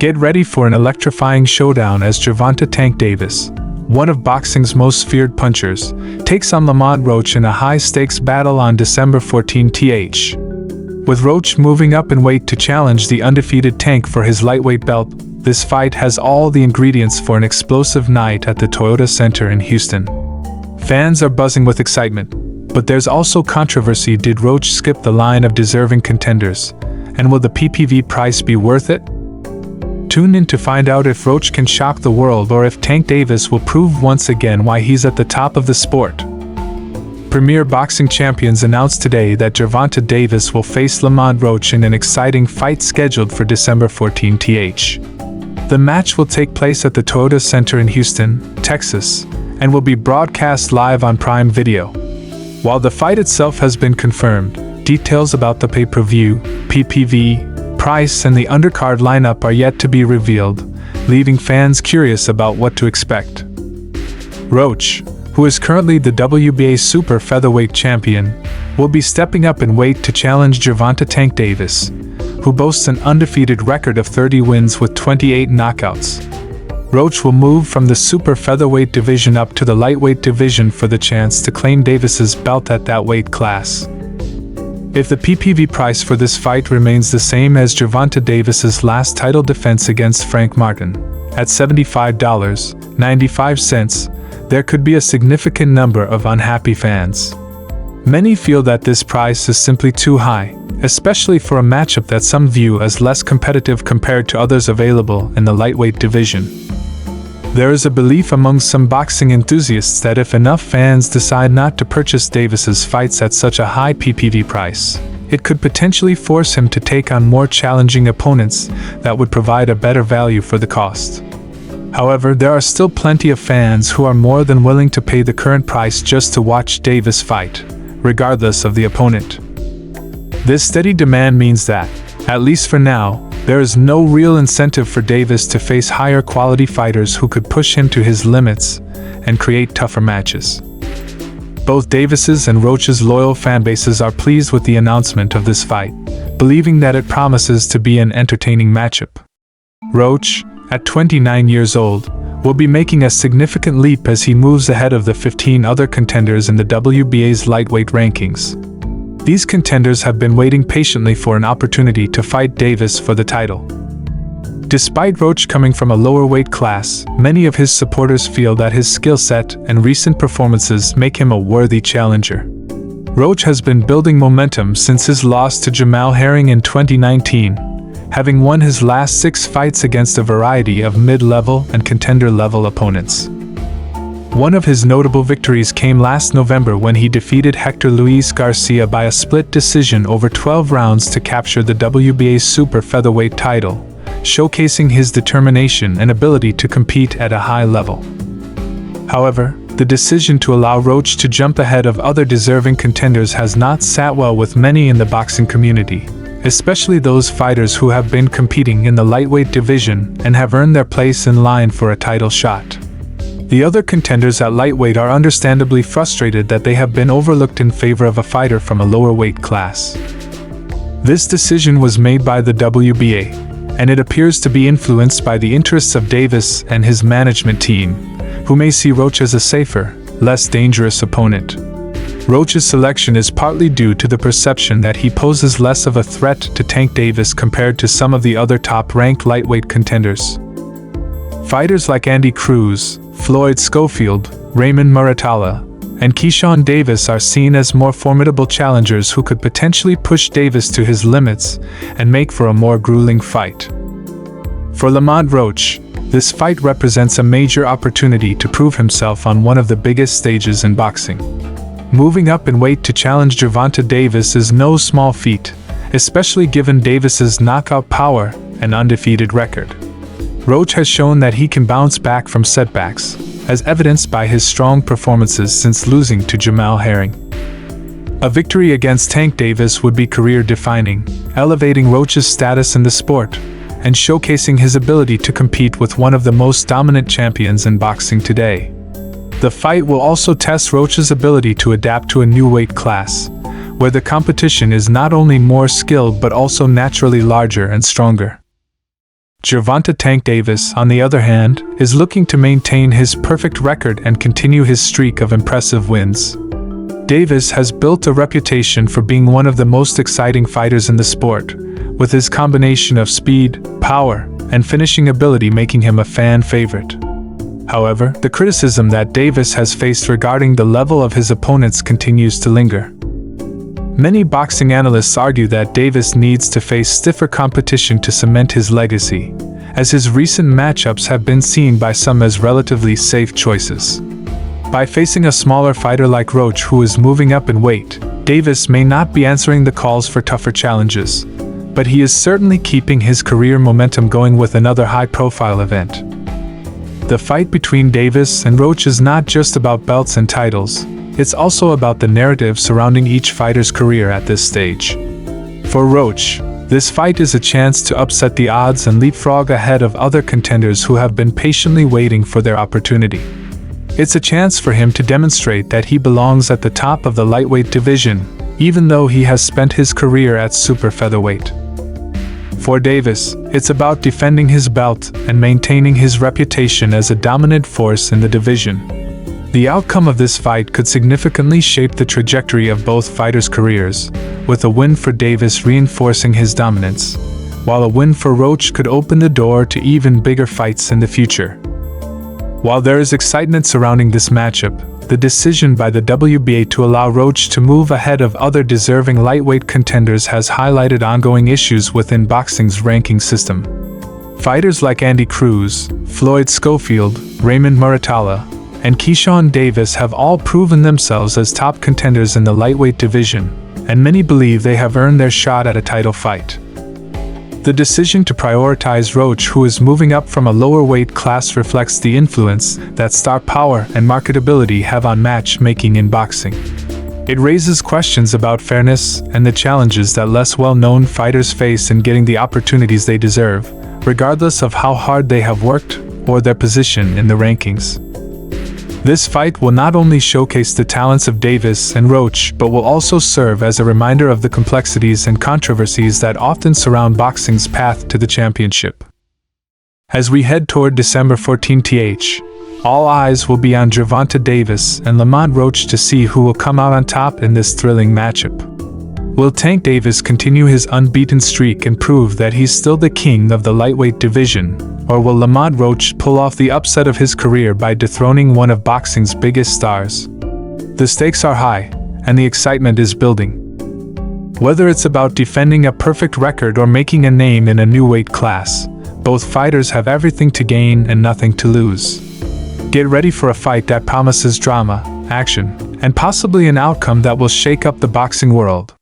Get ready for an electrifying showdown as Gervonta "Tank" Davis, one of boxing's most feared punchers, takes on Lamont Roach in a high-stakes battle on December 14th. With Roach moving up in weight to challenge the undefeated Tank for his lightweight belt, this fight has all the ingredients for an explosive night at the Toyota Center in Houston. Fans are buzzing with excitement, but there's also controversy. Did Roach skip the line of deserving contenders? And will the PPV price be worth it? Tune in to find out if Roach can shock the world or if Tank Davis will prove once again why he's at the top of the sport. Premier boxing champions announced today that Gervonta Davis will face Lamont Roach in an exciting fight scheduled for December 14th. The match will take place at the Toyota Center in Houston, Texas, and will be broadcast live on Prime Video. While the fight itself has been confirmed, details about the pay-per-view, PPV, price and the undercard lineup are yet to be revealed, leaving fans curious about what to expect. Roach, who is currently the WBA super featherweight champion, will be stepping up in weight to challenge Gervonta "Tank" Davis, who boasts an undefeated record of 30 wins with 28 knockouts. Roach will move from the super featherweight division up to the lightweight division for the chance to claim Davis's belt at that weight class. If the PPV price for this fight remains the same as Gervonta Davis's last title defense against Frank Martin, at $75.95, there could be a significant number of unhappy fans. Many feel that this price is simply too high, especially for a matchup that some view as less competitive compared to others available in the lightweight division. There is a belief among some boxing enthusiasts that if enough fans decide not to purchase Davis's fights at such a high PPV price, it could potentially force him to take on more challenging opponents that would provide a better value for the cost. However, there are still plenty of fans who are more than willing to pay the current price just to watch Davis fight, regardless of the opponent. This steady demand means that, at least for now, there is no real incentive for Davis to face higher quality fighters who could push him to his limits and create tougher matches. Both Davis's and Roach's loyal fanbases are pleased with the announcement of this fight, believing that it promises to be an entertaining matchup. Roach, at 29 years old, will be making a significant leap as he moves ahead of the 15 other contenders in the WBA's lightweight rankings. These contenders have been waiting patiently for an opportunity to fight Davis for the title. Despite Roach coming from a lower weight class, many of his supporters feel that his skill set and recent performances make him a worthy challenger. Roach has been building momentum since his loss to Jamal Herring in 2019, having won his last 6 fights against a variety of mid-level and contender-level opponents. One of his notable victories came last November when he defeated Hector Luis Garcia by a split decision over 12 rounds to capture the WBA's super featherweight title, showcasing his determination and ability to compete at a high level. However, the decision to allow Roach to jump ahead of other deserving contenders has not sat well with many in the boxing community, especially those fighters who have been competing in the lightweight division and have earned their place in line for a title shot. The other contenders at lightweight are understandably frustrated that they have been overlooked in favor of a fighter from a lower weight class. This decision was made by the WBA, and it appears to be influenced by the interests of Davis and his management team, who may see Roach as a safer, less dangerous opponent. Roach's selection is partly due to the perception that he poses less of a threat to Tank Davis compared to some of the other top-ranked lightweight contenders. Fighters like Andy Cruz, Floyd Schofield, Raymond Muratalla, and Keyshawn Davis are seen as more formidable challengers who could potentially push Davis to his limits and make for a more grueling fight. For Lamont Roach, this fight represents a major opportunity to prove himself on one of the biggest stages in boxing. Moving up in weight to challenge Gervonta Davis is no small feat, especially given Davis's knockout power and undefeated record. Roach has shown that he can bounce back from setbacks, as evidenced by his strong performances since losing to Jamal Herring. A victory against Tank Davis would be career-defining, elevating Roach's status in the sport, and showcasing his ability to compete with one of the most dominant champions in boxing today. The fight will also test Roach's ability to adapt to a new weight class, where the competition is not only more skilled but also naturally larger and stronger. Gervonta "Tank" Davis, on the other hand, is looking to maintain his perfect record and continue his streak of impressive wins. Davis has built a reputation for being one of the most exciting fighters in the sport, with his combination of speed, power, and finishing ability making him a fan favorite. However, the criticism that Davis has faced regarding the level of his opponents continues to linger. Many boxing analysts argue that Davis needs to face stiffer competition to cement his legacy, as his recent matchups have been seen by some as relatively safe choices. By facing a smaller fighter like Roach who is moving up in weight, Davis may not be answering the calls for tougher challenges, but he is certainly keeping his career momentum going with another high-profile event. The fight between Davis and Roach is not just about belts and titles, it's also about the narrative surrounding each fighter's career at this stage. For Roach, this fight is a chance to upset the odds and leapfrog ahead of other contenders who have been patiently waiting for their opportunity. It's a chance for him to demonstrate that he belongs at the top of the lightweight division, even though he has spent his career at super featherweight. For Davis, it's about defending his belt and maintaining his reputation as a dominant force in the division. The outcome of this fight could significantly shape the trajectory of both fighters' careers, with a win for Davis reinforcing his dominance, while a win for Roach could open the door to even bigger fights in the future. While there is excitement surrounding this matchup, the decision by the WBA to allow Roach to move ahead of other deserving lightweight contenders has highlighted ongoing issues within boxing's ranking system. Fighters like Andy Cruz, Floyd Schofield, Raymond Muratalla, and Keyshawn Davis have all proven themselves as top contenders in the lightweight division, and many believe they have earned their shot at a title fight. The decision to prioritize Roach, who is moving up from a lower weight class, reflects the influence that star power and marketability have on matchmaking in boxing. It raises questions about fairness and the challenges that less well-known fighters face in getting the opportunities they deserve, regardless of how hard they have worked or their position in the rankings. This fight will not only showcase the talents of Davis and Roach, but will also serve as a reminder of the complexities and controversies that often surround boxing's path to the championship. As we head toward December 14th, all eyes will be on Gervonta Davis and Lamont Roach to see who will come out on top in this thrilling matchup. Will Tank Davis continue his unbeaten streak and prove that he's still the king of the lightweight division, or will Lamont Roach pull off the upset of his career by dethroning one of boxing's biggest stars? The stakes are high, and the excitement is building. Whether it's about defending a perfect record or making a name in a new weight class, both fighters have everything to gain and nothing to lose. Get ready for a fight that promises drama, action, and possibly an outcome that will shake up the boxing world.